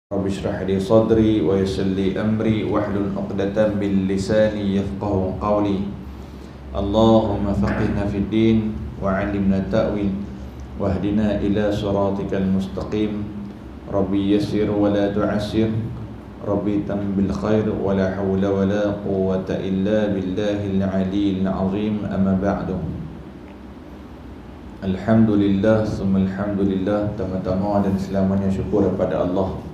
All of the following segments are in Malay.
Rabbi shrah li sadri wa yassir li amri wahlul 'uqdatam min lisani yafqahu qawli. Allahumma faqihna fid din wa 'allimna ta'wil wahdina ila siratikal mustaqim. Rabbi yassir wa la tu'assir, Rabbi tam bil khair wa la hawla wa la quwwata illa billahil 'aliyyil 'azim. Amma ba'du. Alhamdulillah summa alhamdulillah, tama-tama dan selamanya syukur kepada Allah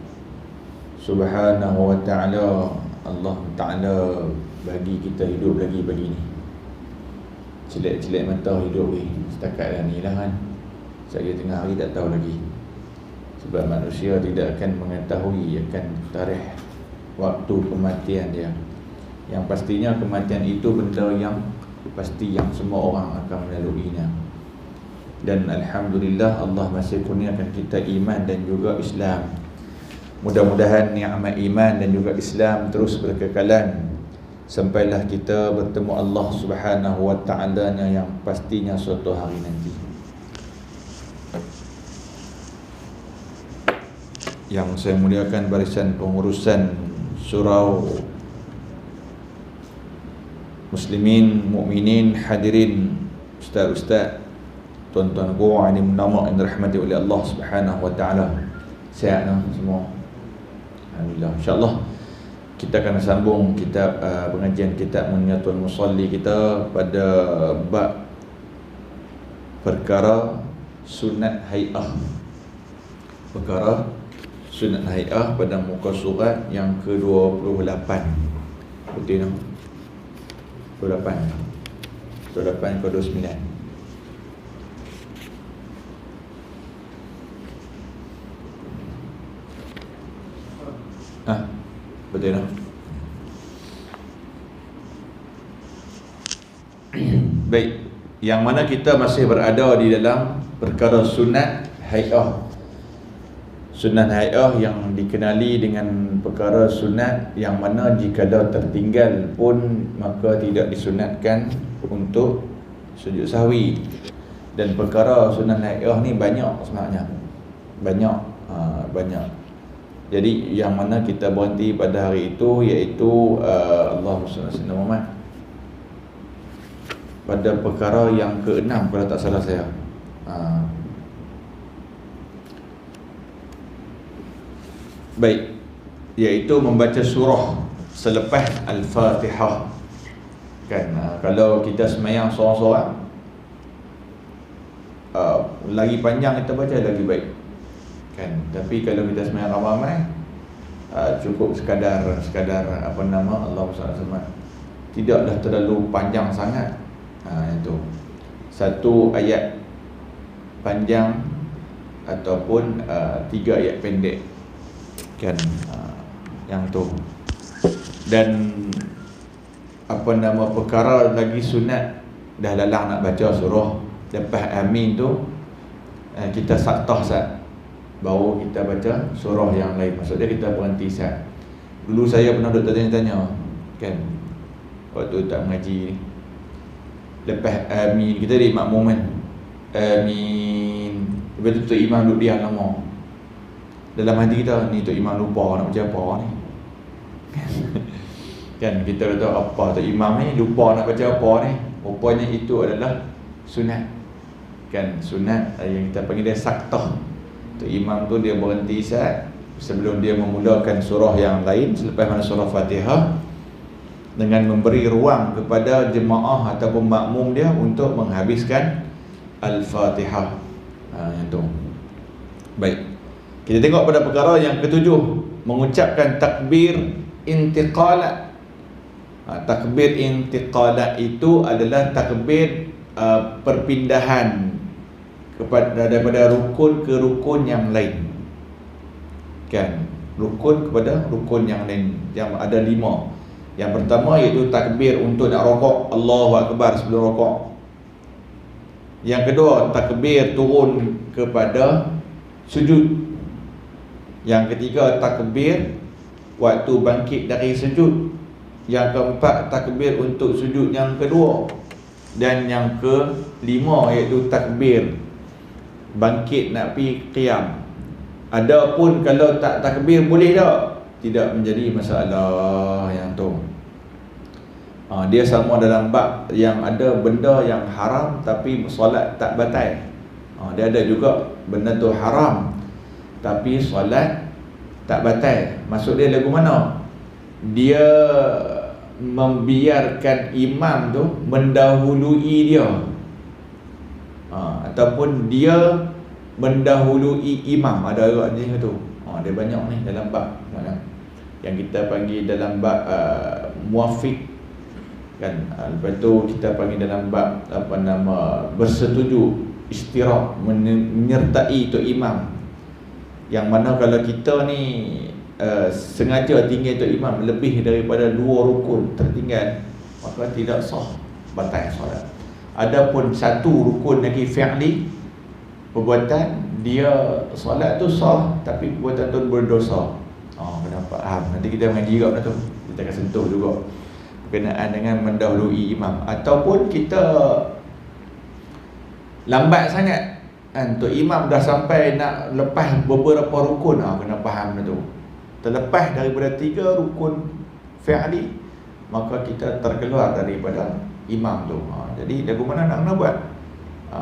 Subhanahu wa ta'ala. Allah ta'ala bagi kita hidup lagi begini. Celak-celak mata hidup ni setakat dah ni lah kan. Saya tengah hari tak tahu lagi. Sebab manusia tidak akan mengetahui akan tarikh waktu kematian dia. Yang pastinya kematian itu benda yang pasti, yang semua orang akan melaluinya. Dan alhamdulillah Allah masih kurniakan kita iman dan juga Islam. Mudah-mudahan nikmat iman dan juga Islam terus berkekalan sampailah kita bertemu Allah Subhanahu wa ta'ala yang pastinya suatu hari nanti. Yang saya muliakan barisan pengurusan surau muslimin, mukminin, hadirin, ustaz-ustaz, tuan-tuan gua yang nama yang dirahmati oleh Allah Subhanahu wa ta'ala. Sihat semua? Alhamdulillah. InsyaAllah kita akan sambung kitab pengajian kitab Munyatul Musalli kita pada bab perkara sunat hai'ah. Perkara sunat hai'ah pada muka surat yang ke-28. Betul tak? 28 ke 29. Betul tak? Baik, yang mana kita masih berada di dalam perkara sunat hai'ah. Sunat hai'ah yang dikenali dengan perkara sunat yang mana jika dah tertinggal pun maka tidak disunatkan untuk sujud sahwi. Dan perkara sunat hai'ah ni banyak sebenarnya. Banyak. Jadi yang mana kita berhenti pada hari itu iaitu Allahumma salli ala Muhammad, pada perkara yang ke-6 kalau tak salah saya. Baik, iaitu membaca surah selepas Al-Fatihah. Kan kalau kita sembahyang seorang-seorang, lagi panjang kita baca lagi baik. Kan, tapi kalau kita sembahyang ramai-ramai, cukup sekadar apa nama Allahumma salli ala Muhammad. Tidaklah terlalu panjang sangat. Itu satu ayat panjang ataupun 3 ayat pendek. Kan, yang tu. Dan apa nama perkara lagi sunat, dah lalang nak baca surah lepas amin tu, kita saktah sat, baru kita baca surah yang lain. Maksudnya kita berhenti sat. Dulu saya pernah duk tanya-tanya kan, waktu tak mengaji ni, lepas amin kita di makmum kan, amin, lepas tu Tok Imam duduk diam lama. Dalam hati kita, ni Tok Imam lupa nak baca apa ni. Kan kita kata apa Tok Imam ni lupa nak baca apa ni. Rupanya itu adalah sunat. Kan, sunat yang kita panggil dia saktah. Tok Imam tu dia berhenti saat sebelum dia memulakan surah yang lain selepas mana surah Fatihah, dengan memberi ruang kepada jemaah ataupun makmum dia untuk menghabiskan Al-Fatihah. Yang tu. Baik. Kita tengok pada perkara yang ke-7, mengucapkan takbir intiqalat. Takbir intiqalat itu adalah takbir perpindahan daripada rukun ke rukun yang lain. Kan, rukun kepada rukun yang lain, yang ada 5. Yang pertama iaitu takbir untuk nak rokok, Allahu Akbar sebelum rokok. Yang kedua takbir turun kepada sujud. Yang ketiga takbir waktu bangkit dari sujud. Yang keempat takbir untuk sujud yang kedua. Dan yang kelima iaitu takbir bangkit nak pergi qiyam Adapun kalau tak takbir boleh tak? Tidak menjadi masalah yang tu. Dia sama dalam bab yang ada benda yang haram tapi solat tak batal. Dia ada juga benda tu haram tapi solat tak batal. Maksud dia lagu mana? Dia membiarkan imam tu mendahului dia, ataupun dia mendahului imam. Ada agak jenis tu. Dia banyak ni dalam bab yang kita panggil dalam bab muafiq kan. Lepas tu kita panggil dalam bab apa nama, bersetuju, istirah, menyertai tu imam. Yang mana kalau kita ni sengaja tinggal tu imam lebih daripada 2 rukun tertinggal, maka tidak sah, batal solat. Adapun 1 rukun lagi fi'li, perbuatan, dia solat tu sah tapi perbuatan tu berdosa. Kena faham. Nanti kita mengaji juga benda tu, kita akan sentuh juga berkenaan dengan mendahului imam. Ataupun kita lambat sangat kan, tu imam dah sampai nak lepas beberapa rukun, kena faham benda tu. Terlepas daripada 3 rukun fi'li, maka kita terkeluar daripada imam tu. Jadi lagu mana nak kena buat?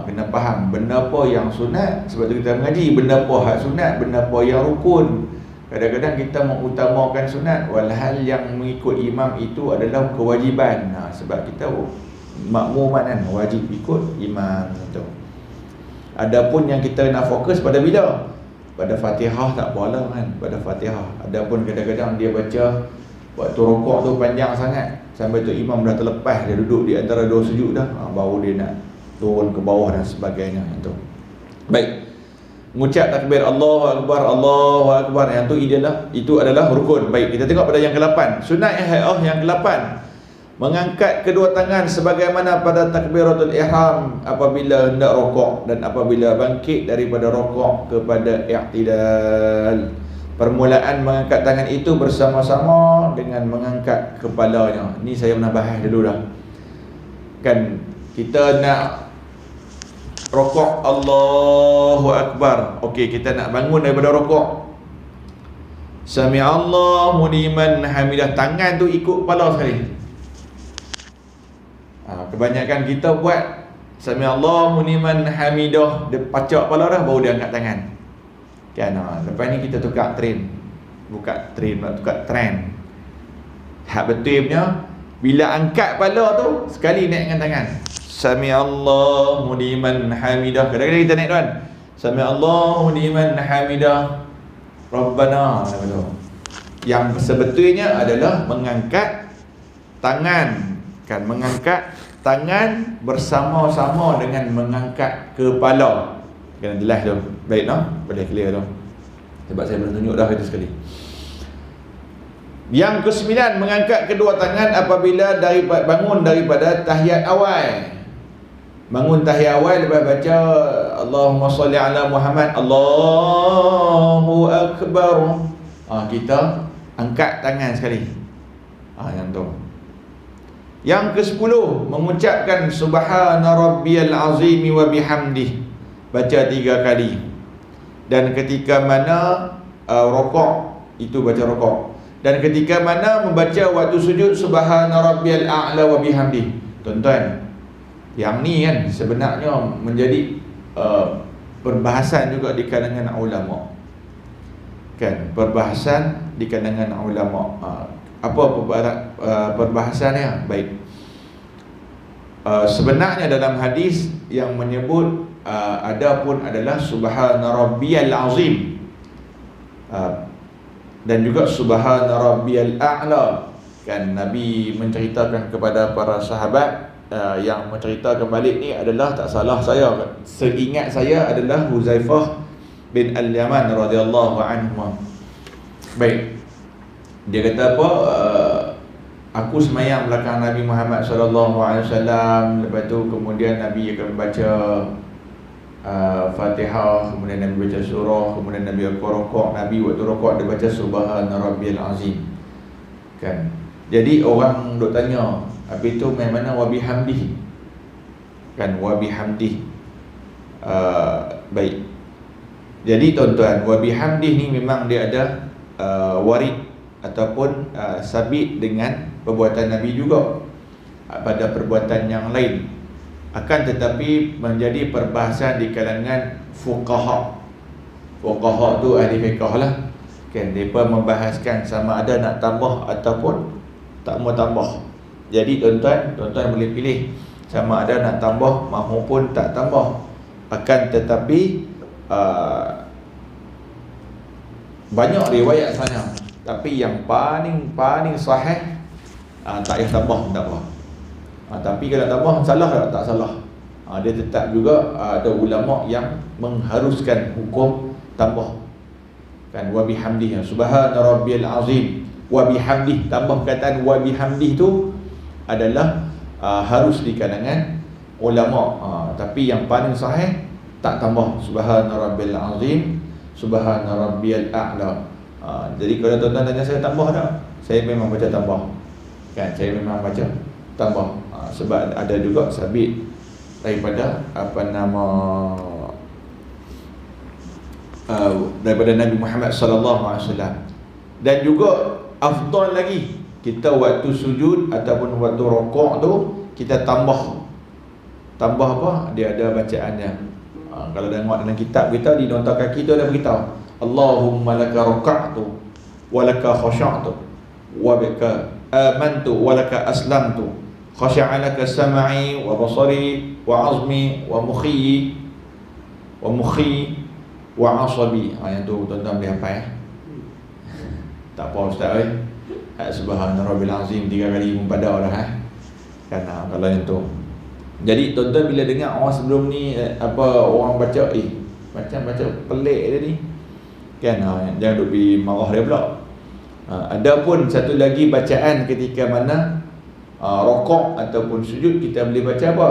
Kena faham benda apa yang sunat. Sebab tu kita mengaji benda apa hak sunat, benda apa yang rukun. Kadang-kadang kita mengutamakan sunat, walhal yang mengikut imam itu adalah kewajiban. Sebab kita makmum kan, wajib ikut imam tu. Adapun yang kita nak fokus pada bila? Pada Fatihah tak apalah kan, pada Fatihah. Adapun kadang-kadang dia baca waktu rukuk tu panjang sangat, sampai tu imam dah terlepas, dia duduk di antara 2 sujud dah, baru dia nak turun ke bawah dan sebagainya itu. Baik, mengucap takbir Allahu Akbar, yang tu itu adalah rukun. Baik, kita tengok pada yang ke-8, sunat yang ke-8, mengangkat kedua tangan sebagaimana pada takbiratul ihram apabila hendak rokok dan apabila bangkit daripada rokok kepada i'tidal. Permulaan mengangkat tangan itu bersama-sama dengan mengangkat kepalanya. Ini saya pernah bahas dulu dah. Kan kita nak rokok Allahu Akbar. Okey, kita nak bangun daripada rokok, Sami'allahu liman hamidah, tangan tu ikut kepala sekali. Kebanyakan kita buat Sami'allahu liman hamidah, dia pacak kepala dah, baru dia angkat tangan kan. Lepas ni kita tukar trend. Tukar trend. Hak betulnya bila angkat kepala tu sekali naikkan tangan. Sami'allahu liman hamidah. Kadang-kadang kita naik tuan, Sami'allahu liman hamidah Rabbana. Yang sebetulnya adalah mengangkat tangan kan, mengangkat tangan bersama-sama dengan mengangkat kepala. Kena jelas tu. Baik no? Boleh clear tu. Sebab saya belum tunjuk dah itu sekali. Yang ke-9, mengangkat kedua tangan apabila bangun daripada tahiyat awal. Bangun tahiyat awal, lepas baca Allahumma salli ala Muhammad, Allahu Akbar, kita angkat tangan sekali. Yang tu. Yang ke-10, mengucapkan Subhana Rabbiyal Azim wa bihamdih, baca 3 kali. Dan ketika mana rokok, itu baca rokok. Dan ketika mana membaca waktu sujud Subhana Rabbiyal A'la wa bihamdih. Tuan-tuan, yang ni kan sebenarnya menjadi perbahasan juga di kalangan ulama. Kan, perbahasan di kalangan ulama. Apa perbahasannya? Baik. Sebenarnya dalam hadis yang menyebut adapun adalah Subhana Rabbiyal Azim, dan juga Subhana Rabbiyal A'la. Kan Nabi menceritakan kepada para sahabat, yang menceritakan balik ni adalah, tak salah saya, seingat saya adalah Huzaifah bin Al-Yaman radhiyallahu anhu. Baik, dia kata apa? Aku semayang belakang Nabi Muhammad sallallahu alaihi wasallam. Lepas tu kemudian Nabi akan baca Fatihah, kemudian Nabi baca surah, kemudian Nabi akan rokok. Nabi waktu rokok dia baca Subhana Rabbiyal Azim. Kan. Jadi orang duk tanya, apa itu mana wa bihamdih? Kan wa bihamdih. Baik. Jadi tuan-tuan, wa bihamdih ni memang dia ada warid ataupun sabit dengan perbuatan Nabi juga pada perbuatan yang lain. Akan tetapi menjadi perbahasan di kalangan fuqaha. Fuqaha tu ahli fiqh lah kan, mereka membahaskan sama ada nak tambah ataupun tak mau tambah. Jadi tuan-tuan boleh pilih sama ada nak tambah maupun tak tambah. Akan tetapi banyak riwayat sana, tapi yang paling sahih tak payah tambah, tak apa. Tapi kalau tambah salah tak salah. Dia tetap juga ada ulama yang mengharuskan hukum tambah. Kan wa bihamdihi subhana rabbiyal azim. Wa bihamdihi, tambah perkataan wa bihamdihi tu adalah harus di kalangan ulama. Tapi yang paling sahih tak tambah subhana rabbil azim, subhana rabbiyal a'la. Jadi kalau tuan-tuan tanya saya tambah tak? Saya memang baca tambah. Kan saya memang baca tambah. Sebab ada juga sabit daripada daripada Nabi Muhammad sallallahu alaihi wasallam. Dan juga afdal lagi, kita waktu sujud ataupun waktu rukuk tu kita tambah apa? Dia ada bacaannya. Kalau tengok dalam kitab kita di nota kaki tu ada beritahu Allahumma laka raka'tu wa laka khasha'tu wa bika amantu wa laka aslamtu khasha'a laka sam'i wa basari wa azmi wa mukhi wa asabi. Yang tu tuan-tuan boleh hafal ya. Tak apa ustaz subhana rabbil azim 3 kali pun pada dah kan kalau yang tu. Jadi tuan-tuan bila dengar orang sebelum ni orang baca macam baca pelik dia ni kan, jangan duk marah dia pula. Adapun satu lagi bacaan ketika mana rukuk ataupun sujud, kita boleh baca apa?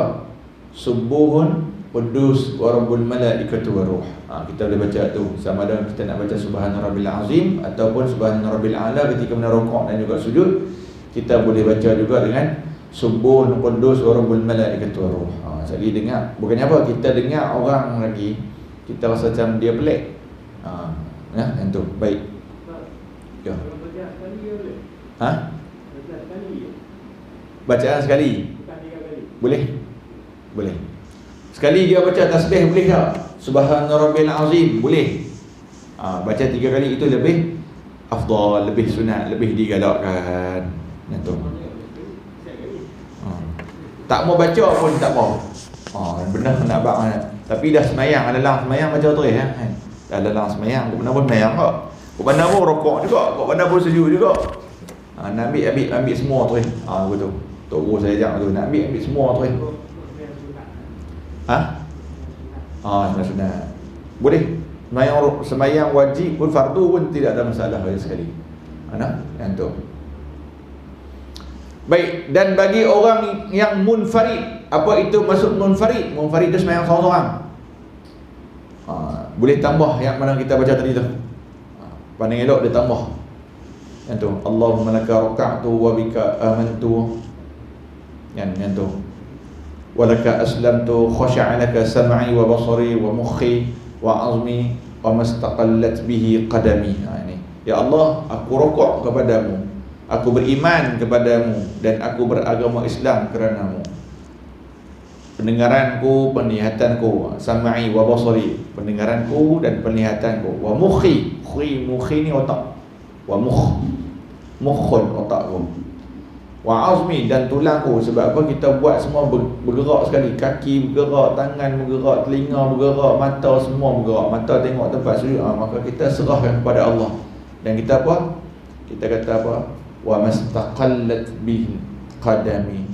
Subuhun qudus wa rabbul malaikatu wa ruh. Kita boleh baca tu, sama ada kita nak baca subhana rabbil azim ataupun subhana rabbil a'la ketika mana rukuk dan juga sujud. Kita boleh baca juga dengan subuhun qudus wa rabbul malaikatu wa ruh. Sekali dengar, bukannya apa, kita dengar orang lagi kita rasa macam dia pelik. Yang tu baik. Ya. Bacaan sekali. Boleh? Boleh. Sekali dia baca tasbih boleh tak? Subhana rabbil azim boleh. Baca 3 kali itu lebih afdal, lebih sunat, lebih digalakkan. Yang tu. Tak mau baca pun tak mau. Benar nak buat mana. Tapi dah semayang, adalah semayang baca terus ya. Dah dalam semayang, kau benar pun semayang kau. Kau benar pun rokok juga, kau benar pun sujud juga. Nak ambil semua terus. Betul. Tok guru saya ajak tu, nak ambil semua terus. Sunat. Boleh. Semayang wajib pun, fardu pun tidak ada masalah sekali. Yang tu. Baik, dan bagi orang yang munfarid, apa itu maksud munfarid? Munfarid itu semayang seorang-seorang. Boleh tambah yang mana kita baca tadi tu. Pandang elok dia tambah. Yang tu, Allahumma laka raka'tu wa bika amantu. Yang tu. Wa laka aslamtu khasha'a laka sam'i wa basari wa mukhi wa azmi wa mastaqallat bihi qadami. Ini. Ya Allah, aku rukuk kepadamu, aku beriman kepadamu, dan aku beragama Islam kerana-Mu. Pendengaranku, penglihatanku, sam'i wa basari, pendengaranku dan penglihatanku, wa mukhi, mukhi ni otak, wa mukhun otakku, wa azmi dan tulangku. Sebab apa? Kita buat semua bergerak sekali, kaki bergerak, tangan bergerak, telinga bergerak, mata semua bergerak. Mata tengok tempat sujud, maka kita serahkan kepada Allah. Dan kita apa? Kita kata apa? Wa mastaqallat bihi qadami.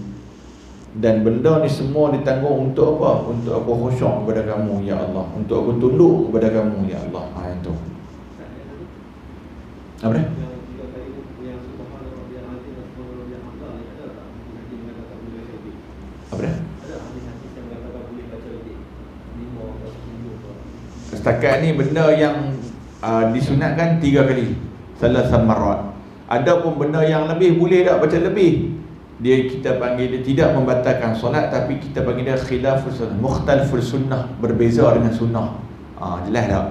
Dan benda ni semua ditanggung untuk apa? Untuk aku khusyuk kepada kamu ya Allah, untuk aku tunduk kepada kamu ya Allah. Itu. Apa dia? Apa dia? Setakat ni benda yang disunatkan 3 kali, salah samarat. Ada pun benda yang lebih boleh tak baca lebih. Kita panggil dia tidak membatalkan solat, tapi kita panggil dia khilaful sunnah, mukhtaliful sunnah, berbeza dengan sunnah. Jelas tak?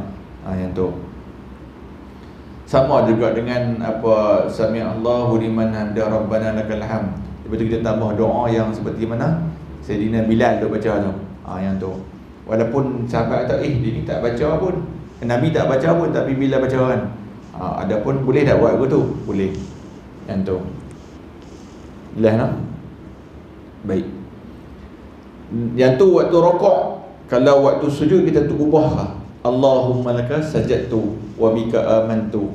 Yang tu. Sama juga dengan apa, sami Allahu liman hamida rabbana lakal hamd. Lepas tu kita tambah doa yang seperti mana Sayyidina Bilal tu baca tu. Yang tu. Walaupun sahabat kata dia ni tak baca pun, Nabi tak baca pun, tapi Bilal baca kan. Ada pun boleh tak buat begitu? Boleh. Yang tu. Jelas tak? Baik. Yang tu waktu rokok. Kalau waktu sujud kita tu ubah Allahumma laka sajadtu wa bika amantu.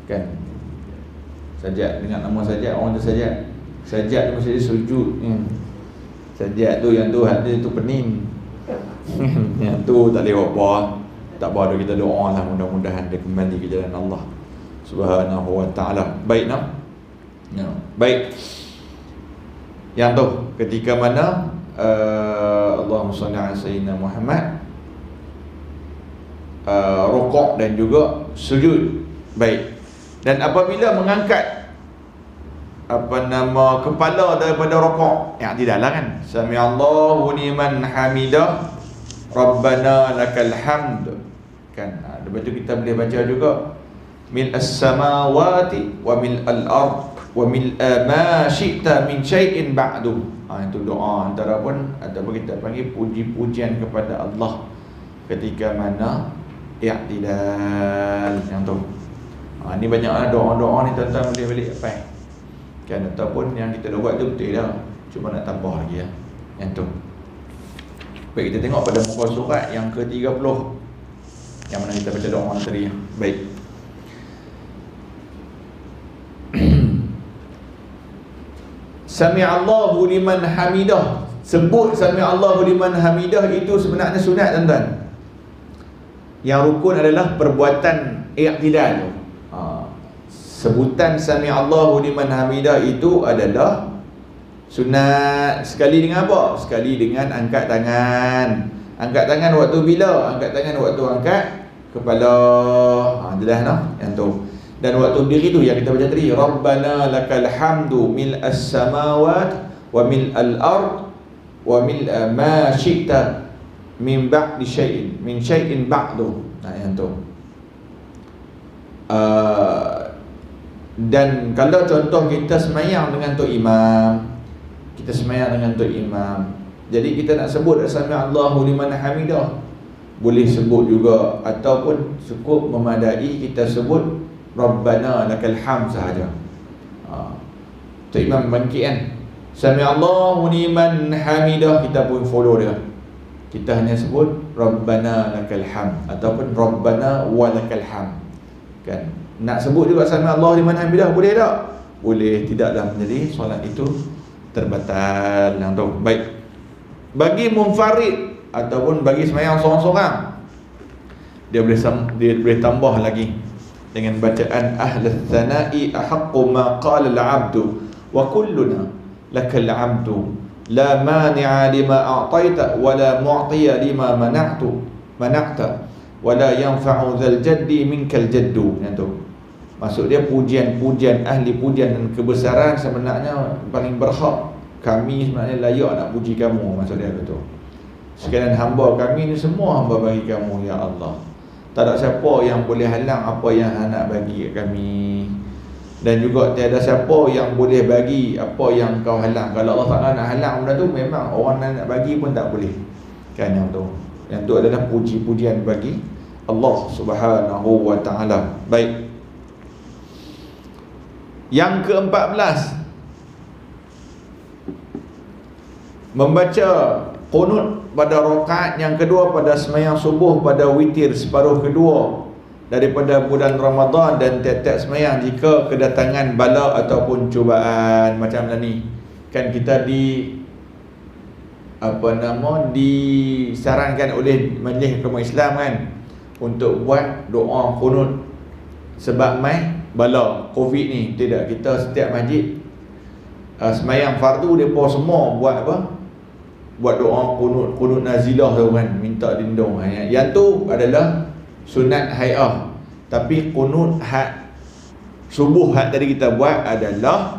Kan? Sajad dengan nama sajad, orang tu sajad. Sajad tu maksudnya sujud. Sajad tu yang tu hadis tu pening. Yang tu tak boleh buat. Tak apa, kita doa lah, mudah-mudahan dia kembali ke jalan Allah Subhanahu wa ta'ala. Baik nak? Baik. Yang tu ketika mana Allahumma salli ala sayyidina Muhammad, rukuk dan juga sujud. Baik. Dan apabila mengangkat kepala daripada rukuk, tidak lah kan, sami Allahu liman hamidah rabbana lakal hamd kan. Lepas tu kita boleh baca juga mil as-samawati wa mil al-ard wa mil ma syi'ta min syai'in ba'du. Itu doa antara pun ataupun kita panggil puji-pujian kepada Allah ketika mana i'tidal. Yang tu ni banyaklah doa-doa ni, tuan-tuan boleh balik apa kan, ataupun yang kita dah buat tu betul dah, cuma nak tambah lagi yang tu. Baik, kita tengok pada muka surat yang ke-30 yang mana kita baca doa tadi. Baik. Sami Allahu liman hamidah. Sebut sami Allahu liman hamidah itu sebenarnya sunat, tuan-tuan. Yang rukun adalah perbuatan i'tidal. Sebutan sami Allahu liman hamidah itu adalah sunat. Sekali dengan apa? Sekali dengan angkat tangan. Angkat tangan waktu bila? Angkat tangan waktu angkat kepala. Jelas tak? Yang tu. Dan waktu berdiri tu yang kita baca tadi, Rabbana lakal hamdu mil as-samawat wa mil al-ard wa mil ma syi'ta min ba'di syai'in min syai'in ba'du. Yang tu. Dan kalau contoh kita semayang dengan tok imam, kita semayang dengan tok imam, jadi kita nak sebut sami Allahu liman hamidah, boleh sebut juga, ataupun cukup memadai kita sebut Rabbana lakal hamd sahaja. Tok imam bangkit kan, sami Allahu liman hamidah, kita pun follow dia. Kita hanya sebut Rabbana lakal hamd ataupun Rabbana walakal hamd kan. Nak sebut juga sami Allahu liman hamidah boleh tak? Boleh, tidaklah menjadi solat itu terbatal. Yang tu. Baik. Bagi munfarid ataupun bagi sembahyang seorang-seorang, dia boleh tambah lagi dengan bacaan ahlus tsana'i ahaqqu ma qala al-'abdu wa kulluna lakal 'abdu la mani'a lima a'taita wa la mu'tiya lima mana'ta wa la yanfa'u dzal jaddi minkal jaddu. Yang tu. Maksud dia pujian ahli pujian dan kebesaran sebenarnya paling berhak, kami sebenarnya layak nak puji kamu. Maksud dia betul. Sekalian hamba kami ni semua hamba bagi kamu ya Allah. Tak ada siapa yang boleh halang apa yang nak bagi kat kami, dan juga tiada siapa yang boleh bagi apa yang kau halang. Kalau Allah Ta'ala nak halang benda tu, memang orang nak bagi pun tak boleh kan. Yang tu, yang tu adalah puji-pujian bagi Allah Subhanahu wa Ta'ala. Baik. Yang ke-14, membaca qunut pada rakaat yang kedua pada sembahyang subuh pada witir separuh kedua daripada bulan Ramadan, dan tiap-tiap sembahyang jika kedatangan bala ataupun cubaan. Macam ni kan, kita disarankan oleh Majlis Agama Islam kan untuk buat doa qunut sebab mai bala Covid ni. Tidak, kita setiap masjid sembahyang fardu depa semua buat apa? Buat doa qunut nazilah tu kan, minta lindung. Yang tu adalah sunat hai'ah. Tapi qunut subuh tadi kita buat adalah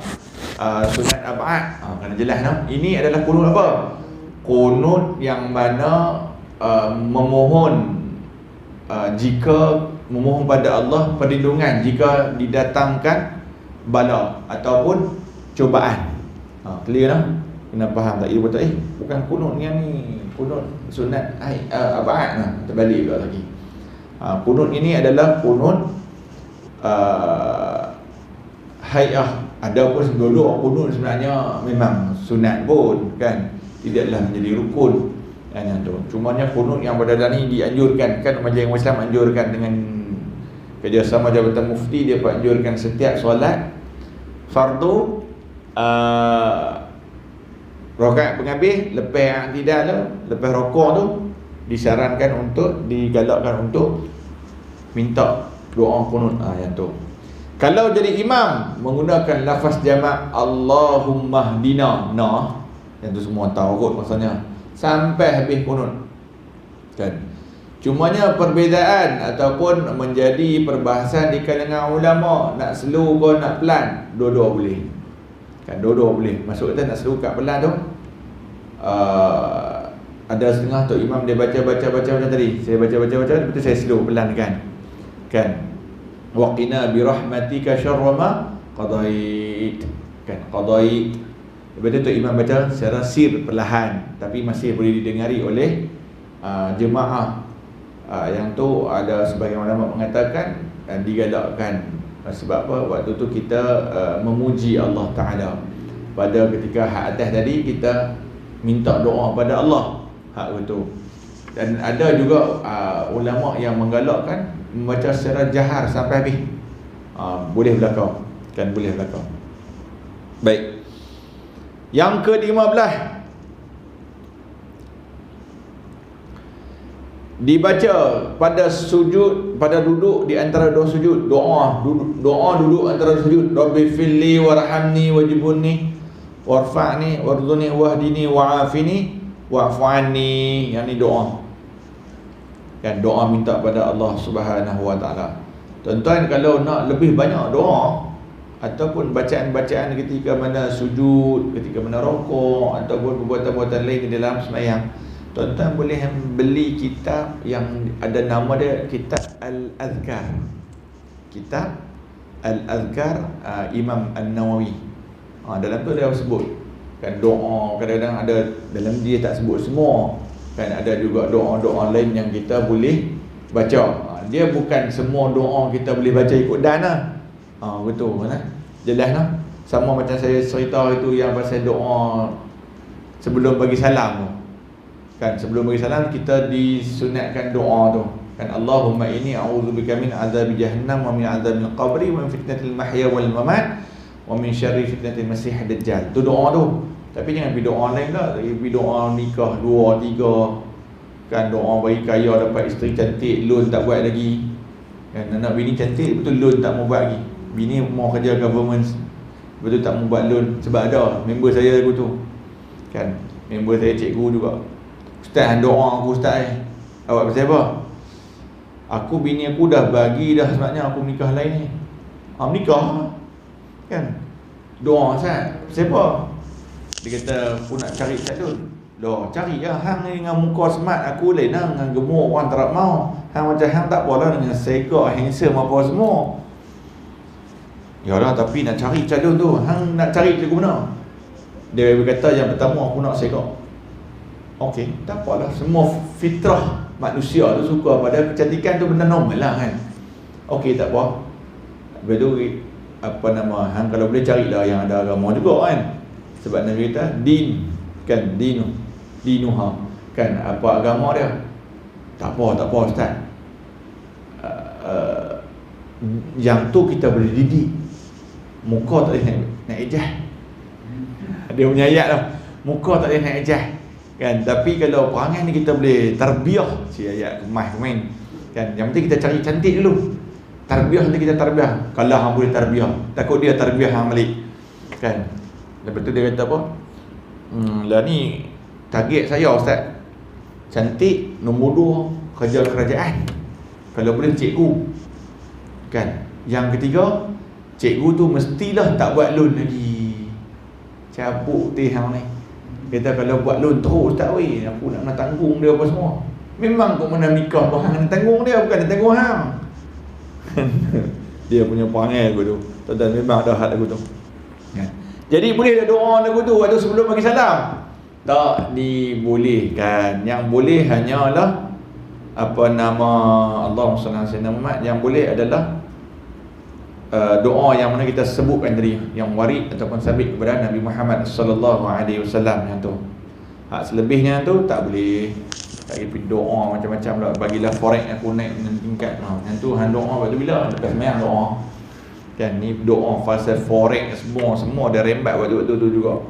sunat ab'ad. Kena jelas no? Ini adalah qunut apa? Qunut yang mana memohon jika memohon pada Allah perlindungan jika didatangkan bala ataupun cubaan. Clear lah? Kena faham tak? Ia betul bukan kunut yang ni, kunut sunat abad lah, terbalik pula lagi. Kunut ini adalah kunut hayah. Ada pun dulu kunut sebenarnya memang sunat pun kan, tidaklah menjadi rukun yang tu. Cumanya kunut yang pada ni dianjurkan kan, Majlis Islam anjurkan dengan kerjasama Jabatan Mufti, dia anjurkan setiap solat fardu rakaat penghabis lepas i'tidal tu, lepas rukuk tu disarankan untuk digalakkan untuk minta doa kunut yang tu. Kalau jadi imam menggunakan lafaz jamak Allahumma hdina, yang tu semua tahu kot maksudnya, sampai habis kunut kan. Cumanya perbezaan ataupun menjadi perbahasan di kalangan ulama, nak slow ke nak pelan, dua-dua boleh kan, dua-dua boleh. Maksud kita nak slow kat pelan tu, ada setengah tu imam dia baca macam tadi, saya baca lepas tu saya slow pelan kan. Waqina birahmatika syarra ma qadait kan, qadait. Lepas tu imam baca secara sir perlahan, tapi masih boleh didengari oleh jemaah. Yang tu ada sebagian ulama mengatakan digalakkan. Sebab apa? Waktu tu kita memuji Allah Ta'ala. Pada ketika hak atas tadi kita minta doa pada Allah, hak itu. Dan ada juga ulama yang menggalakkan membaca secara jahar sampai habis. Boleh berlaku kan, boleh berlaku. Baik. Yang ke-15, dibaca pada sujud, pada duduk di antara dua sujud, doa duduk antara sujud, Rabbi filli warhamni wajibunni warfa'ni warzuqni wahdini wa'afini wa'fu anni. Yang ni doa kan, doa minta pada Allah Subhanahu wa taala. Tuan-tuan, kalau nak lebih banyak doa ataupun bacaan-bacaan ketika mana sujud, ketika mana rukuk ataupun perbuatan-perbuatan lain di dalam sembahyang, tuan-tuan boleh beli kitab yang ada nama dia kitab Al-Azkar. Kitab Al-Azkar Imam An-Nawawi. Dalam tu dia sebut kan doa, kadang-kadang ada dalam dia tak sebut semua kan, ada juga doa-doa lain yang kita boleh baca. Dia bukan semua doa kita boleh baca ikut dan lah. Betul kan? Jelas lah. Sama macam saya cerita itu yang pasal doa sebelum bagi salam tu kan, sebelum bagi salam kita disunatkan doa tu kan, Allahumma inni a'udzubika min azabi jahannam wa min azabil qabri wa min fitnatil mahya wal mamat wa min syarri fitnatil masih dajjal. Tu doa tu. Tapi jangan pergi doa lain lah, pergi doa nikah 2, 3 kan, doa bagi kaya dapat isteri cantik, loan tak buat lagi kan, anak bini cantik betul loan tak mau buat lagi, bini mau kerja government betul tak mau buat loan. Sebab ada member saya aku tu kan, member saya cikgu juga, ustaz doa aku ustaz awak pasal apa? Aku bini aku dah bagi dah, sebabnya aku nikah lain ni. Nikah kan, doa ustaz siapa? Dia kata aku nak cari cadul. Loh, cari lah. Hang ni dengan muka smart aku lain lah, dengan gemuk orang tak mau. Hang macam hang tak apalah dengan segak handsome apa semua. Yalah, tapi nak cari cadul tu, hang nak cari cikgu mana? Dia berkata yang pertama aku nak segak. Okey, tak apalah, semua fitrah manusia tu suka pada kecantikan tu, benda normal lah kan. Okey, tak apa. Lepas tu hang kalau boleh carilah yang ada agama juga kan. Sebab Nabi kata din kan, dinuha kan, apa agama dia. Tak apa ustaz. Yang tu kita boleh didik. Muka tak boleh nak ejah. Dia punya ayat lah, muka tak boleh nak ejah kan. Tapi kalau perangai ni kita boleh tarbiyah. Si ayat kemas main kan. Yang penting kita cari cantik dulu. Tarbiyah nanti kita tarbiyah. Kalau hang boleh tarbiyah, takut dia tarbiyah hang balik kan. Lepas tu dia kata apa? Lah ni target saya ustaz, cantik nombor 2 kerja kerajaan, kalau boleh cikgu kan. Yang ketiga, cikgu tu mestilah tak buat loan lagi. Cabut teh hang ni. Kata kalau buat loan terus ustaz weh, aku nak tanggung dia apa semua Memang kau mana nikah pun hang tanggung dia, bukan dia tanggung hang. Dia punya perangai aku tu. Tuan-tuan, memang ada had aku tu. Ya. Jadi boleh dah doa lagu tu waktu sebelum bagi salam? Tak dibolehkan. Yang boleh hanyalah apa nama Allahumma salli ala sayyidina Muhammad. Yang boleh adalah doa yang mana kita sebutkan tadi, yang warid ataupun sabit kepada Nabi Muhammad sallallahu alaihi wasallam yang tu. Hak selebihnya tu tak boleh. Tak pergi doa macam-macam lah. Bagilah forex aku naik tingkat. Yang tu hang doa waktu bila? Lepas sembahyang doa. Kan ni doa fasa forex semua dia rembat waktu-waktu tu juga.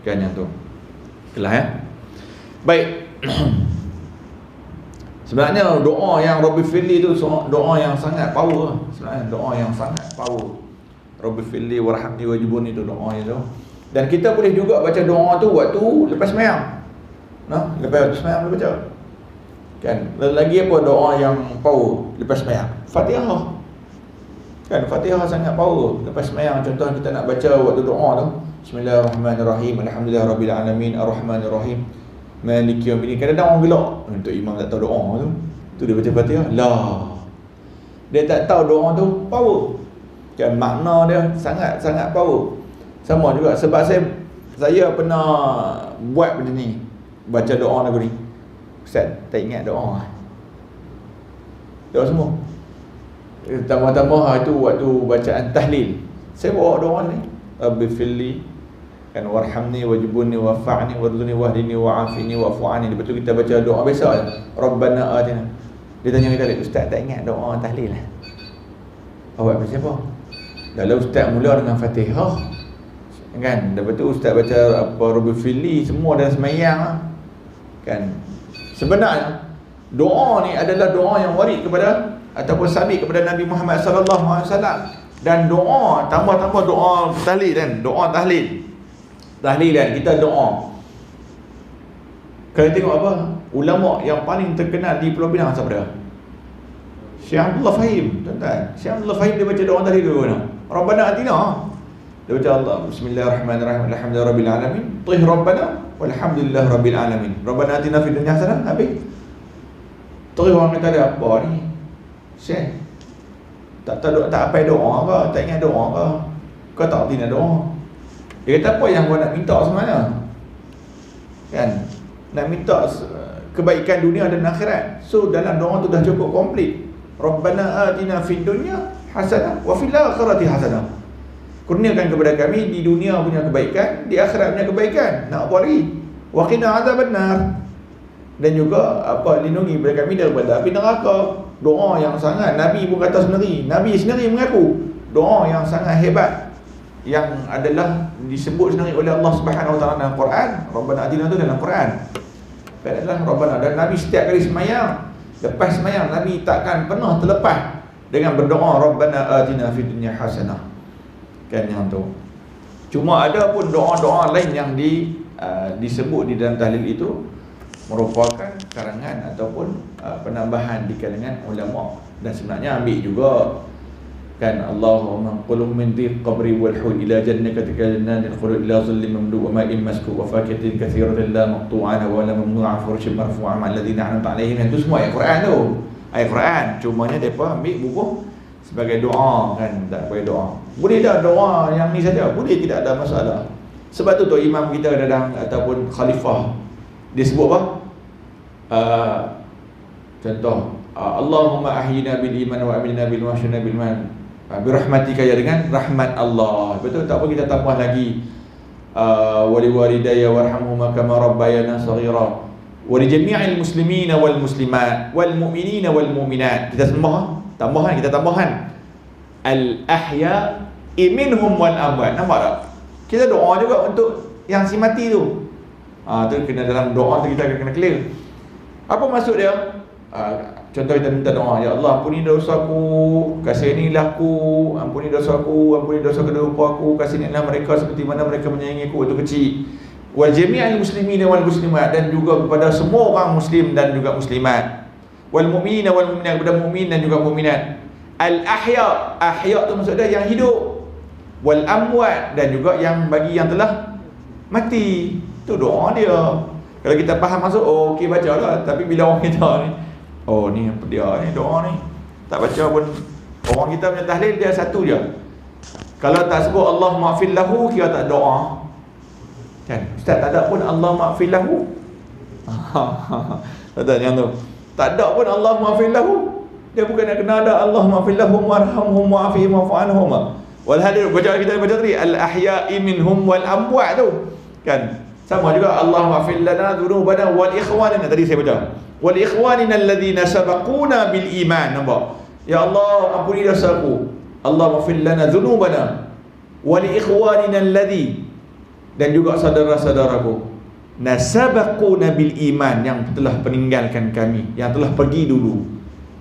Kan yang tu. Kelas ya. Baik. Sebenarnya doa yang Rabbi Firli tu doa yang sangat power. Sebenarnya doa yang sangat power. Rabbi Firli warhamni wajibuni tu doa itu. Dan kita boleh juga baca doa tu waktu lepas sembahyang. Nah, lepas sembahyang boleh baca. Kan, lagi apa doa yang power lepas sembahyang? Fatihah. Kan Fatihah sangat power lepas sembahyang. Contoh kita nak baca waktu doa tu, Bismillahirrahmanirrahim, Alhamdulillahirabbil alamin, Arrahmanirrahim, Maliki yaumiddin. Kadang-kadang orang gelak untuk imam tak tahu doa tu. Tu dia baca Fatihah. Lah. Dia tak tahu doa tu power. Kan makna dia sangat power. Sama juga sebab saya pernah buat benda ni. Baca doa lagu ni. Ustaz tak ingat doa. Doa semua. Tambah-tambah itu waktu bacaan tahlil. Saya bawa doa ni. Rabbi firli kan warhamni wajibuni wafa'ni warzuqni wahdini wa'afini wa'fu'ani. Lepas tu kita baca doa biasa. Rabbana atina. Dia tanya kita, Ustaz tak ingat doa tahlil lah. Awak baca apa? Kalau Ustaz mula dengan Fatihah kan, lepas tu Ustaz baca apa Rabbi firli semua dalam sembahyang kan. Sebenarnya doa ni adalah doa yang warid kepada ataupun sabit kepada Nabi Muhammad sallallahu alaihi wasallam. Dan doa tambah-tambah doa tahlil kan, doa tahlil. Tahlilan kita doa. Kalau tengok apa? Ulama yang paling terkenal di Pulau Pinang siapa dia? Syekh Abdullah Fahim, tuan-tuan. Syekh Abdullah Fahim dia baca doa tahlil dulu mana? Rabbana atina. Dia baca Allah Bismillahirrahmanirrahim, Alhamdulillahirabbil alamin, Tih Rabbana walhamdulillahirabbil alamin. Rabbana atina fid dunya hasanah. Habis. Terus orang kata dia apa ni? Syekh tak apa doa ke? Tak ingat doa ke? Kau tak tina doa. Dia kata apa yang kau nak minta sebenarnya? Kan? Nak minta kebaikan dunia dan akhirat. So dalam doa tu dah cukup komplit. Rabbana atina fid dunya hasanah wa fil akhirati hasanah. Kurniakan kepada kami di dunia punya kebaikan, di akhirat punya kebaikan. Nak apa lagi? Wa qina azabannar. Dan juga apa, lindungi kepada kami daripada api neraka. Doa yang sangat, Nabi pun kata sendiri, Nabi sendiri mengaku doa yang sangat hebat, yang adalah disebut sendiri oleh Allah Subhanahu Wa Taala dalam Quran. Rabbana atina tu dalam Quran. Adalah Rabbana, dan Nabi setiap kali sembahyang, lepas sembahyang Nabi takkan pernah terlepas dengan berdoa Rabbana atina fid dunya hasanah. Kan yang tu. Cuma ada pun doa-doa lain yang disebut di dalam tahlil itu merupakan karangan ataupun penambahan di kalangan ulama. Dan sebenarnya ambil juga kan, Allahumma qulum min dhiq qabri wal hud ila jannatika jannatil khulud ila dhillim mamdu wa ma'in maskub wa fakihatin katsiratin la maqtu'an wa la mamnu'a furshin marfu'a ma'al ladzina an'amta 'alaihim. Itu semua ayat Quran tu. Ayat Quran. Cumanya depa ambil buku sebagai doa kan, tak boleh doa. Boleh dah doa yang ni saja, boleh, tidak ada masalah. Sebab tu imam kita kadang ataupun khalifah dia sebut apa? Contoh Allahumma ahyina bil iman wa amilna bil wahyina bil iman birahmatika, ya dengan rahmat Allah. Betul tak apa kita tambah lagi wali walidayya warhamhuma kama rabbayana saghira wa li jami'il muslimina wal muslimat wal mu'minina wal mu'minat. Kita tambahan al ahya minhum wal amwat. Nampak tak? Kita doa juga untuk yang si mati tu. Tu kena dalam doa tu kita kena clear. Apa maksud dia? Contoh kita minta doa, ya Allah ampuni dosaku, kasihanilah aku, ampuni dosaku, ampuni dosa kedua aku, kasihanilah mereka seperti mana mereka menyayangi aku waktu kecil. Wal jami'il muslimin wal muslimat, dan juga kepada semua orang muslim dan juga muslimat. Wal mu'minina wal mu'minat, kepada mukmin dan juga mukminat. Al ahya tu maksud dia yang hidup. Wal amwat, dan juga yang bagi yang telah mati. Itu doa dia. Kalau kita faham maksud, oh okey baca lah. Tapi bila orang kita ni, oh ni apa dia ni, doa ni tak baca pun. Orang kita punya tahlil dia satu je. Kalau tak sebut Allah ma'fir lahu, kira tak doa. Kan? Ustaz tak ada pun Allah ma'fir lahu. Tak ada yang tu. Tak ada pun Allah ma'fir lahu. Dia bukan nak kena ada Allah ma'fir lahum warhamhum wa'afihim wa'fu anhum. Wal hadir baca kita baca tadi al-ahya'i minhum wal amwat tu. Kan? Sama juga Allah ma'fir lana dzunubana wal ikhwanina tadi saya baca. Wal ikhwanina alladhina sabaquna bil iman. Nampak? Ya Allah, ampuni dosaku. Allah ma'fir lana dzunubana wal ikhwanina alladhi, dan juga saudara-saudaraku nasabaquna bil iman, yang telah meninggalkan kami, yang telah pergi dulu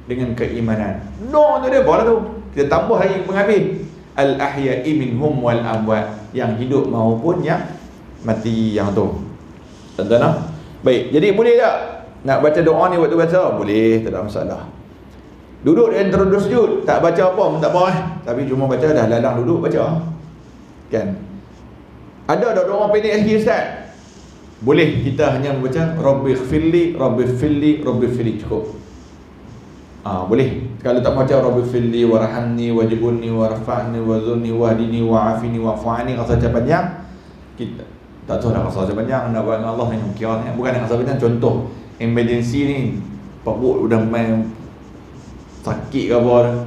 dengan keimanan. No, tu dia boleh tu. Kita tambah lagi pengambil al-ahya'i minhum wal amwat, yang hidup maupun yang mati, yang tu. Tuan-tuan, baik. Jadi boleh tak nak baca doa ni waktu baca? Boleh, tak ada masalah. Duduk dan terus sujud, tak baca apa pun tak apa tapi cuma baca, dah lalang duduk baca. Kan? Ada doa pendek sikit Ustaz? Boleh, kita hanya membaca Rabbighfirli, Rabbighfirli, Rabbighfirli, cukup. Boleh. Kalau tak baca Rabbighfirli warhamni wajibunni warfa'ni wazurni wahdini wa'afini wa'fu'ani, rasa panjang, kita tak tahu nak rasa panjang, nak buat dengan Allah yang kira ni. Bukan nak rasa panjang, contoh emergency ni, Pak Bu udah main sakit ke apa,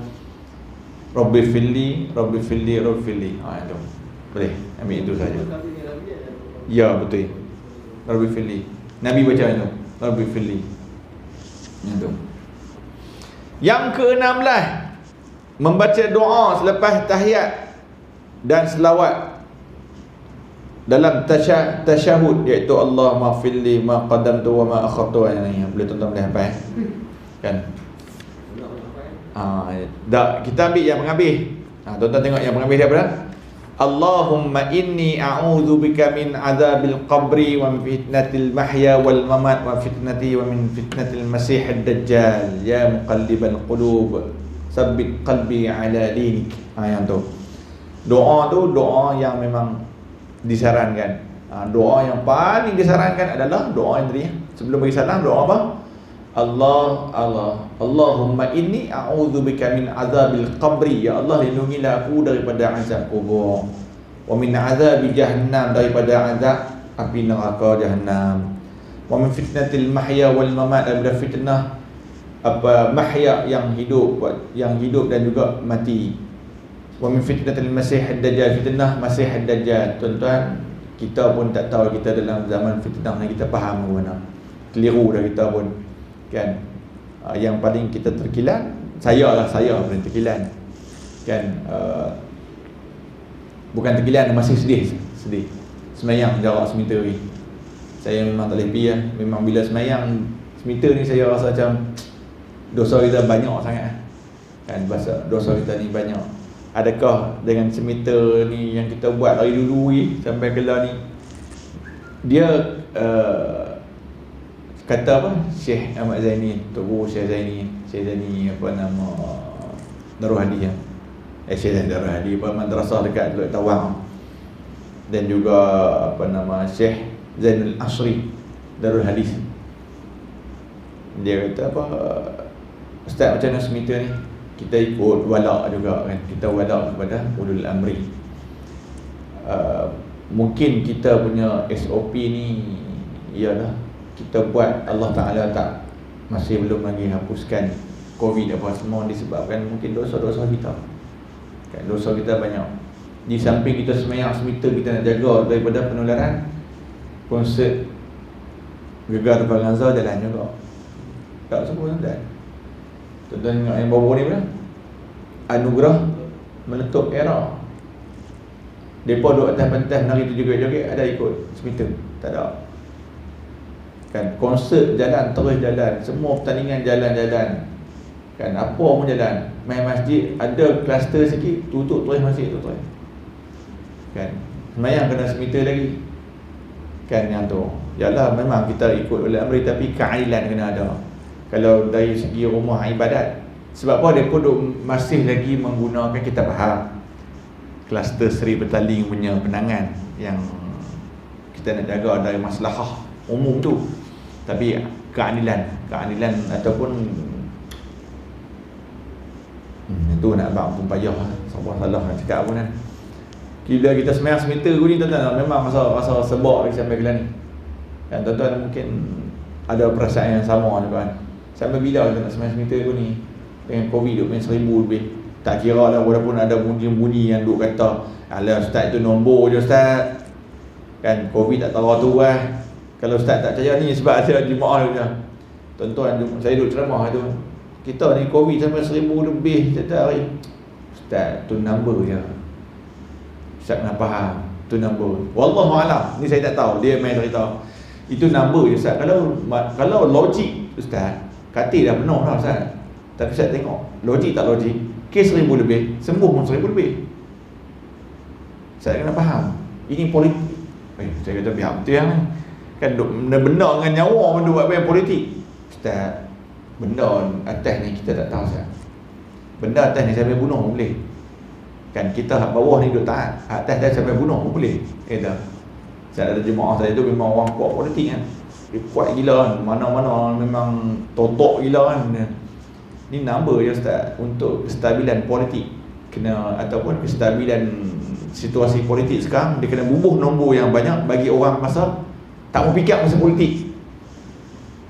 Rabbighfirli, Rabbighfirli, Rabbighfirli. Itu boleh, ambil itu saja. Ya, betul. Rabbighfirli, Nabi baca itu Rabbighfirli. Itu. Yang ke-16, membaca doa selepas tahiyat dan selawat dalam tasyahud, iaitu Allah maghfirli ma qaddamtu wa ma akhartu. Yang boleh tuan-tuan boleh hafal kan? Tak, kita ambil yang pengambil. Tuan-tuan tengok yang pengambil dia apa? Allahumma inni a'udzubika min azabil qabri wa min fitnatil mahya wal mamat wa fitnati wa min fitnatil masihid dajjal ya muqallibal qulub sabbit qalbi ala dinik. Yang tu. Doa tu doa yang memang disarankan. Doa yang paling disarankan adalah doa yang tadi. Sebelum bagi salam, doa apa? Allahumma inni a'udzubika min azabil qabri, ya Allah lindungilah aku daripada azab kubur, wa min azabi jahannam, daripada azab api neraka jahannam, wa min fitnatil mahya wal mamat, daripada fitnah mahya yang hidup dan juga mati, wa min fitnatil masihid dajjal, fitnah masihid dajjal. Tuan-tuan, kita pun tak tahu kita dalam zaman fitnah ni, kita faham ke mana, keliru dah kita pun kan. Yang paling kita terkilan, saya paling terkilan kan. Bukan terkilan, masih sedih semayang jarak semeter ni. Saya memang tak boleh pergi lah. Memang bila semayang semeter ni, saya rasa macam dosa kita banyak sangat kan. Dosa kita ni banyak. Adakah dengan semeter ni yang kita buat dari dulu ni sampai kelar ni, dia kata apa, Syekh Ahmad Zaini, Tok Guru Syekh Zaini apa nama, Darul Hadi ya. Syekh Zaini Darul Hadi, madrasah dekat Teluk Tawang. Dan juga apa nama, Syekh Zainul Asri, Darul Hadis. Dia kata apa, Ustaz macam mana semita ni? Kita ikut wala' juga kan. Kita wala' kepada ulul amri. Mungkin kita punya SOP ni ialah kita buat, Allah Ta'ala tak, masih belum lagi hapuskan COVID apa semua, disebabkan mungkin dosa-dosa kita kan. Dosa kita banyak. Di samping kita semayang semita, kita nak jaga daripada penularan, konsert Gegar Baganza jalan juga, tak semua jalan. Tuan-tuan tengok yang baru ni pula, Anugerah Meletup Era, mereka duduk atas pentas nari tu joget-joget, ada ikut semita? Tak ada kan. Konsert jalan, terus jalan, semua pertandingan jalan-jalan kan. Apa pun jalan. Main masjid, ada kluster sikit, tutup terus masjid tu terus kan. Semayang kena semita lagi kan. Yang tu yalah, memang kita ikut oleh amri, tapi keadilan kena ada. Kalau dari segi rumah ibadat, sebab apa, dia pun masih lagi menggunakan, kita faham, kluster Seri Petaling punya penangan yang kita nak jaga dari maslahah umum tu. Tapi keadilan ataupun itu nak abang pun payah salah nak cakap apa kan. Bila kita semayang semita ni tuan-tuan, memang rasa sebab lagi sampai bila ni. Dan tuan-tuan mungkin ada perasaan yang sama juga kan. Sampai bila kita nak semayang semita ni dengan Covid tu main 1000 lebih. Tak kira lah walaupun ada bunyi-bunyi yang duk kata alah ustaz tu nombor je ustaz. Kan Covid tak tahu tu lah. Kalau ustaz tak percaya ni sebab ada jemaah je. Tuan-tuan, saya duduk ceramah tu, kita ni Covid sampai 1000 lebih setiap hari. Ustaz tu number je. Ustaz nak faham tu number. Wallahualam, ni saya tak tahu, dia main cerita. Itu number je Ustaz. Kalau logik Ustaz, katil dah penuh dah Ustaz. Tapi Ustaz tengok, logik tak logik, kes 1000 lebih, sembuh pun 1000 lebih. Saya kena faham, ini politik. Saya kata biar betul yang kan benda dengan nyawa pun buat banyak politik. Ustaz, benda atas ni kita tak tahu Ustaz. Benda atas ni sampai bunuh pun boleh. Kan kita hak bawah ni duduk taat, hak atas dah sampai bunuh pun boleh. Dah. Saya ada jemaah saya tu memang orang kuat politik kan. Dia kuat gila kan, mana-mana memang totok gila kan. Ni number je Ustaz untuk kestabilan politik. Kena ataupun kestabilan situasi politik sekarang, dia kena bubuh nombor yang banyak bagi orang masa tak mau fikir masa politik.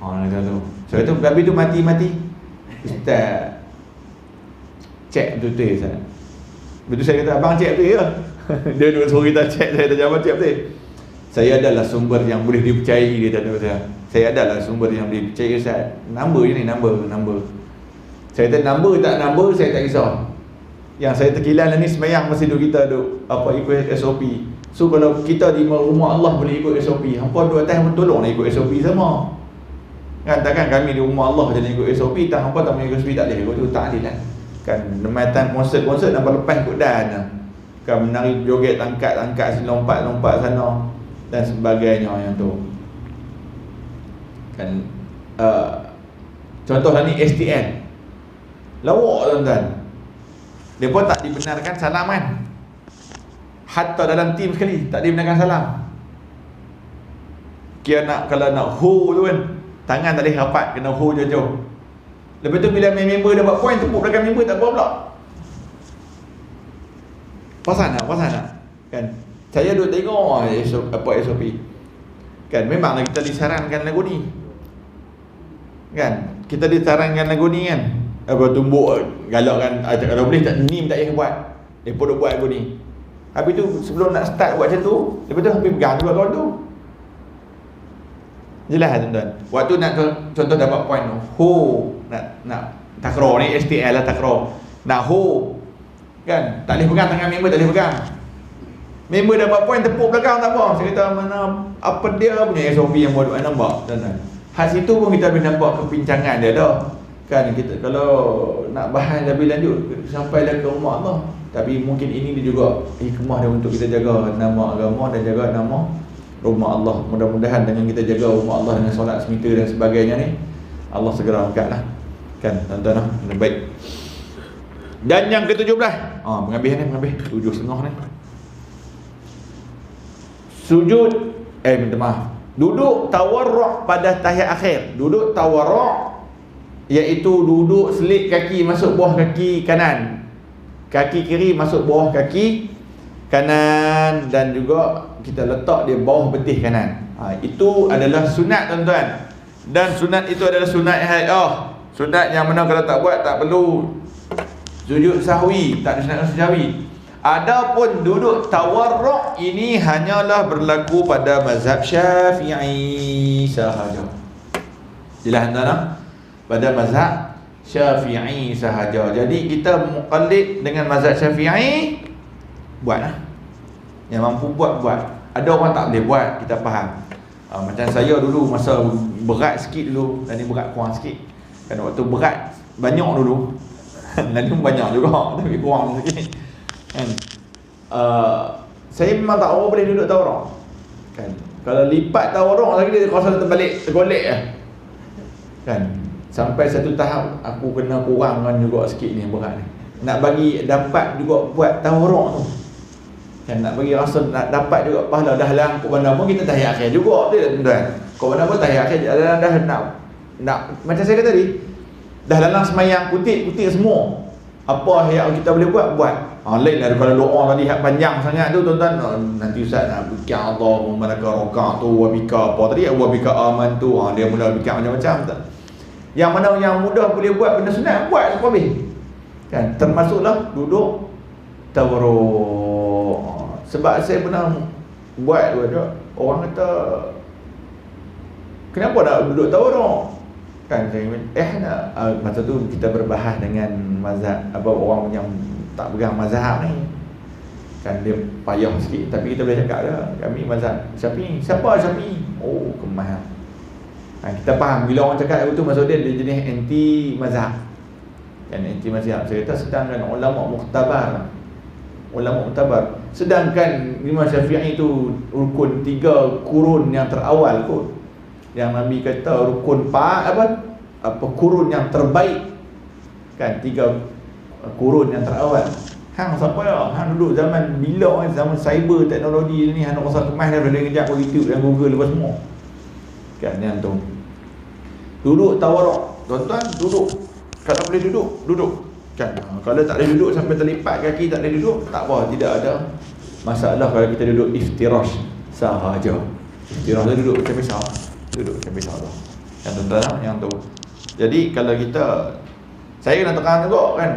Macam tu. Sebab tu habis tu mati-mati Ustaz cek betul-betul Ustaz. Betul saya kata abang cek betul ya. Dia duduk suruh kita cek, saya tak jawab cek betul. Saya adalah sumber yang boleh dipercayai, dia kata saya. Saya adalah sumber yang boleh dipercayai Ustaz. Number je ni, number. Saya kata number tak number saya tak risau. Yang saya terkilan ni semayang masa duduk kita duduk ikut SOP. So kalau kita di rumah Allah boleh ikut SOP, hampa duduk atas pun tolonglah ikut SOP sama. Kan takkan kami di rumah Allah je ikut SOP, tak hampa tak ikut SOP tak boleh ikut tu, tak adil kan. Kan dematan konsert nampak lepas ikut dan kan menari joget angkat sini lompat sana dan sebagainya yang tu. Kan contohlah ni STN. Lawak tuan-tuan. Dia pun tak dibenarkan salam kan. Hatta dalam tim sekali tak dibenarkan salam. Kira kalau nak hold tu kan, tangan tak boleh rapat, kena hold jauh-jauh. Lepas tu bila member dah buat point, tepuk belakang member tak apa pula. Pasal nak kan. Saya duduk tengok SOP. Kan memanglah kita disarankan lagu ni. Kan kita disarankan lagu ni kan. Tumbuk galak kan, kalau boleh tak ni tak payah buat. Dia pun buat lagu ni. Habis tu sebelum nak start buat macam tu, lepas tu hampir pegang juga kawan tu. Jelas tuan-tuan. Waktu nak contoh dapat point tu, nak takraw ni STL lah takraw. Nak kan, tak boleh pegang tangan member, tak boleh pegang. Member dapat point tepuk belakang tak apa. Saya kata mana apa dia punya SOP yang buat nampak tuan-tuan. Hal situ pun kita boleh nampak kepincangan dia dah. Kan kita kalau nak bahas lebih lanjut sampailah ke rumah Allah. Tapi mungkin ini dia juga hikmah dia untuk kita jaga nama agama dan jaga nama rumah Allah. Mudah-mudahan dengan kita jaga rumah Allah dengan solat semita dan sebagainya ni, Allah segera angkatlah. Kan tuan-tuan lah, baik. Dan yang ke-17, pengabihan ni 7.5 ni. Sujud minta maaf. Duduk tawarruk pada tahiyat akhir. Duduk tawarruk iaitu duduk selit kaki masuk bawah kaki kanan, kaki kiri masuk bawah kaki kanan, dan juga kita letak di bawah betih kanan. Itu adalah sunat tuan-tuan. Dan sunat itu adalah sunat hai'ah. Sunat yang mana kalau tak buat tak perlu sujud sahwi, tak ada sunat sahwi. Adapun duduk tawarruk ini hanyalah berlaku pada mazhab Syafi'i sahaja. Jelas tuan-tuan? Pada mazhab Syafi'i sahaja. Jadi kita muqallid dengan mazhab Syafi'i, buatlah. Yang mampu buat. Ada orang tak boleh buat, kita faham. Macam saya dulu masa berat sikit dulu, dan ni berat kurang sikit. Kan waktu berat banyak dulu. Dan ni banyak juga tapi kurang sikit. Kan saya memang tak boleh duduk tawarruk. Kan kalau lipat tawarruk lagi dia rasa terbalik, tergolek lah. Kan sampai satu tahap aku kena kurangkan juga sikit ni berat ni. Nak bagi dapat juga buat tawarruk tu. Kan nak bagi rasa nak dapat juga pahala dah lah aku bandar pun kita tahiyat akhir juga tu tuan-tuan. Kau mana pun tahiyat akhir dah nak macam saya kata tadi, dah dalam semayang kutip semua. Apa yang kita boleh buat? Lain lah kalau doa tadi panjang sangat tu tuan-tuan. Nanti ustaz nak bikar Allahumma laka rakaat tu wa bika apa tadi, wa bika aman tu. Dia mula bikar macam-macam tak. Yang mana yang mudah boleh buat benda sunat, buat sampai habis. Kan termasuklah duduk tawarruk. Sebab saya pernah buat orang kata kenapa nak duduk tawarruk? Kan saya nak masa tu kita berbahas dengan mazhab orang yang tak pegang mazhab ni. Kan dia payah sikit, tapi kita boleh cakap dah, kami mazhab Syafi'i. Siapa Syafi'i? Oh, kemah. Kita faham bila orang cakap itu maksud dia jenis anti mazhab. Kan anti mazhab. Saya kata sedangkan ulama muktabar. Sedangkan Imam Syafi'i itu rukun 3 kurun yang terawal kot. Yang Nabi kata rukun kurun yang terbaik. Kan 3 kurun yang terawal. Hang siapa ya? Hang duduk zaman bila, zaman cyber teknologi ni, hang nak rasa kemas dah boleh kejap YouTube dan Google lepas semua. Kan yang tu. Duduk tawarruk. Tuan-tuan duduk. Kalau boleh duduk. Kan kalau tak boleh duduk sampai terlipat kaki, tak boleh duduk, tak apa, tidak ada masalah kalau kita duduk iftirash sahaja. Iftirash tu duduk macam biasa. Tu. Yang tuan-tuan yang tu. Jadi kalau kita, saya kena tekan juga kan.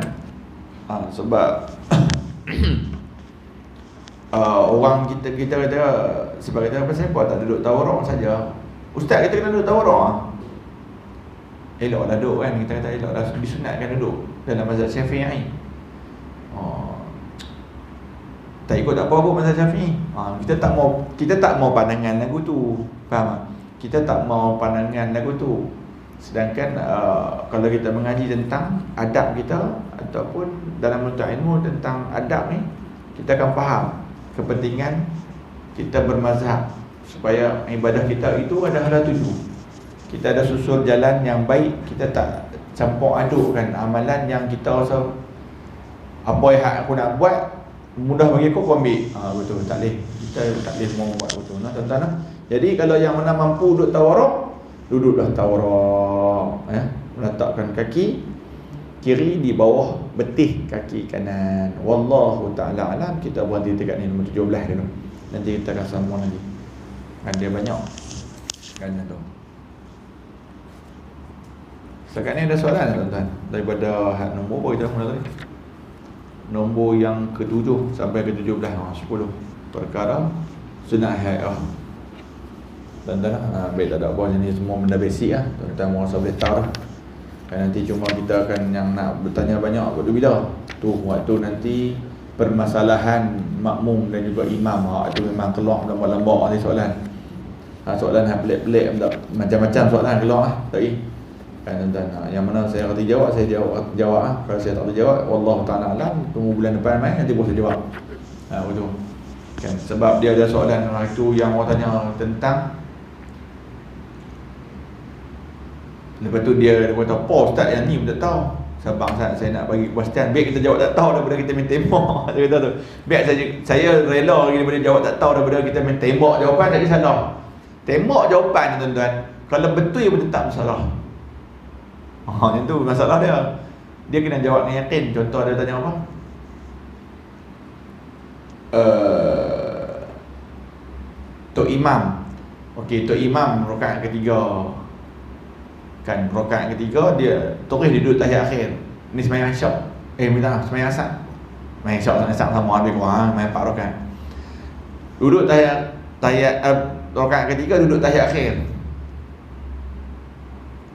Sebab orang kita kata sebab kita apa, saya buat tak duduk tawarruk saja. Ustaz kita kena duduk tawarruk. Eloklah duduk kan, kita kata eloklah, disunatkan duduk dalam mazhab Syafi'i. Tak ikut tak apa pun mazhab Syafi'i. Kita tak mau pandangan lagu tu. Faham tak? Kita tak mau pandangan lagu tu. Sedangkan kalau kita mengaji tentang adab kita ataupun dalam menuntut ilmu tentang adab ni, kita akan faham kepentingan kita bermazhab supaya ibadah kita itu ada hala tuju. Kita ada susur jalan yang baik. Kita tak campur adukkan amalan yang kita rasa apa yang aku nak buat mudah bagi aku ambil. Betul, tak boleh. Kita tak boleh semua buat betul. Tuan-tuan. Jadi kalau yang mana mampu duduk tawarruk, duduklah tawarruk. Meletakkan kaki kiri di bawah betih kaki kanan. Wallahu ta'ala alam. Kita berhenti dekat ni nombor 17 dulu. Nanti kita akan sambung lagi. Ada banyak kan tu. Setakat ni ada soalan tuan-tuan daripada nombor apa kita mula tadi? Nombor yang ke-7 sampai ke-17, 10 perkara sunat hai'ah. Tuan-tuan baik, tak ada apa, ni semua benda basic lah. Tuan-tuan merasa boleh tahu lah. Kan nanti cuma kita akan yang nak bertanya banyak waktu bila tu, waktu nanti permasalahan makmum dan juga imam. Itu memang keluar lambak-lambak ni soalan. Soalan pelik-pelik, macam-macam soalan keluar lah tadi. Kan tuan-tuan, yang mana saya reti jawab, saya jawab. Kalau saya tak boleh jawab, wallahu ta'ala alam, tunggu bulan depan main nanti boleh jawab. Betul. Kan sebab dia ada soalan itu yang orang tanya tentang, lepas tu dia kata, "Apa ustaz yang ni tak tahu?" Sebab saya nak bagi kepastian, biar kita jawab tak tahu daripada kita main tembak. Dia kata tu. Biar saya rela daripada jawab tak tahu daripada kita main tembak jawapan, tak salah. Tembak jawapan tuan-tuan, kalau betul pun tetap salah. Yang tu masalah dia. Dia kena jawab dengan yakin. Contoh dia tanya apa? Tok Imam. Okey, Tok Imam rakaat ketiga. Kan rakaat ketiga dia terus dia duduk tahiyat akhir. Ni sembahyang isyak. Minta sembahyang asar. Sembahyang isyak sama ada kurang, sembahyang 4 rakaat. Duduk tahiyat rakaat ketiga, duduk tahiyat akhir.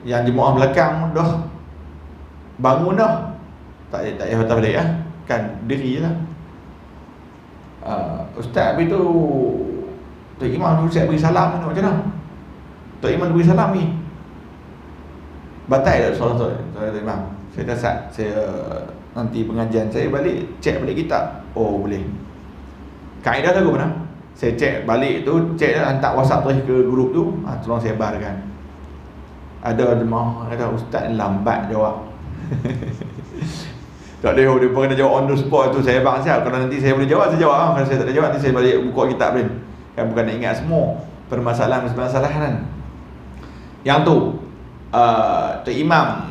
Yang jemaah belakang dah bangun dah, tak payah balik kan, diri je lah. Ustaz habis tu Tok Imam dulu saya beri salam, macam mana? Tok Imam beri salam ni batal tak solat Tok Imam? Saya dah saya nanti pengajian saya balik, cek balik kitab. Oh boleh. Kaedah tu mana? Saya cek balik tu, cek hantar WhatsApp terus ke grup tu, tolong sebarkan. Ada jemaah kata ustaz lambat jawab. Tak ada, dia pun kena jawab on the spot tu. Saya bang siap, kalau nanti saya boleh jawab saya jawab. Kalau saya tak boleh jawab nanti saya balik buka kitab kan. Kan bukan nak ingat semua permasalahan kan. Yang tu Tok Imam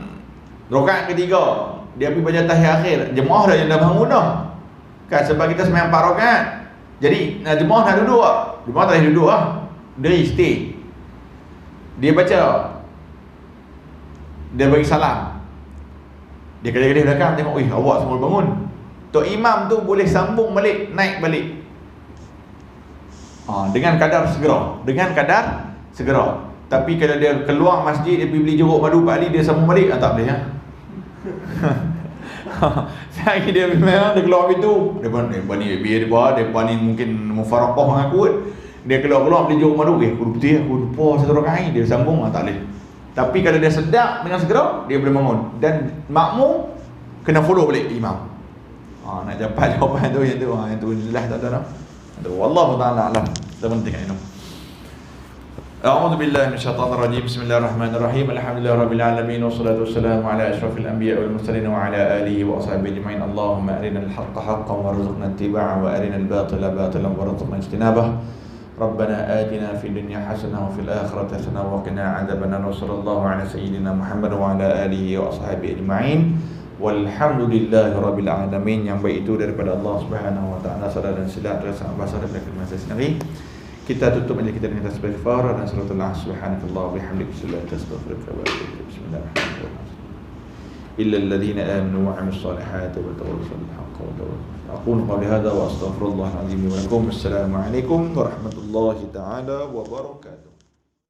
rakaat ketiga dia pergi baca tahiyat akhir, jemaah dah yang dah bangun dah. Kan sebab kita sembahyang 4 rakaat. Jadi jemaah dah duduk ah. Jemaah tak boleh duduk ah. Dia stay. Dia baca. Dia bagi salam. Dia kedai-kedai belakang tengok, awak semua bangun. Tok Imam tu boleh sambung balik, naik balik. Dengan kadar segera. Tapi kalau dia keluar masjid, dia pergi beli jeruk madu Pak Ali, dia sambung balik, tak boleh ya. Sekali dia memang dia keluar itu, dia ni mungkin mufaraqah dengan aku. Dia keluar beli jeruk madu, aku lupa satu rakaat, dia sambung, tak boleh. Tapi kalau dia sedap dengan segera, dia boleh bangun. Dan makmum kena follow balik imam. Nak dapat jawapan tu yang tu jelas tak ada. Wallahu ta'ala alam. Terpenting kan ini. A'udzu billahi minasyaitonir rajim. Bismillahirrahmanirrahim. Alhamdulillahirabbil alamin wassalatu wassalamu ala asyrafil anbiya'i wal mursalin wa ala alihi wa ashabihi ajma'in. Allahumma arinal haqqa haqqan warzuqna ittiba'ahu wa arinal batila batilan warzuqna ijtinabahu. Rabbana atina fid dunya hasanah wa fil akhirati hasanah wa qina adzabannar. Sallallahu ala sayyidina Muhammad wa ala alihi wa ashabihi ajma'in. Walhamdulillahirabbil alamin. Yang baik itu daripada Allah Subhanahu wa taala, salat dan silap terasa bahasa dan kalimat sendiri. Kita tutup majlis kita dengan tasbih istighfar dan suratul Al-Asr. Subhanallah bihamdihi subhanaka astaghfiruka wa atubu ilaik. Bismillahirrahmanirrahim. Illal ladzina amanu wa 'amilus solihati wa tawassaw bil haqqi wa tawassaw. Aqulu qawli hadza wa astaghfirullahal azim wa lakum. Assalamu alaikum warahmatullahi taala wabarakatuh.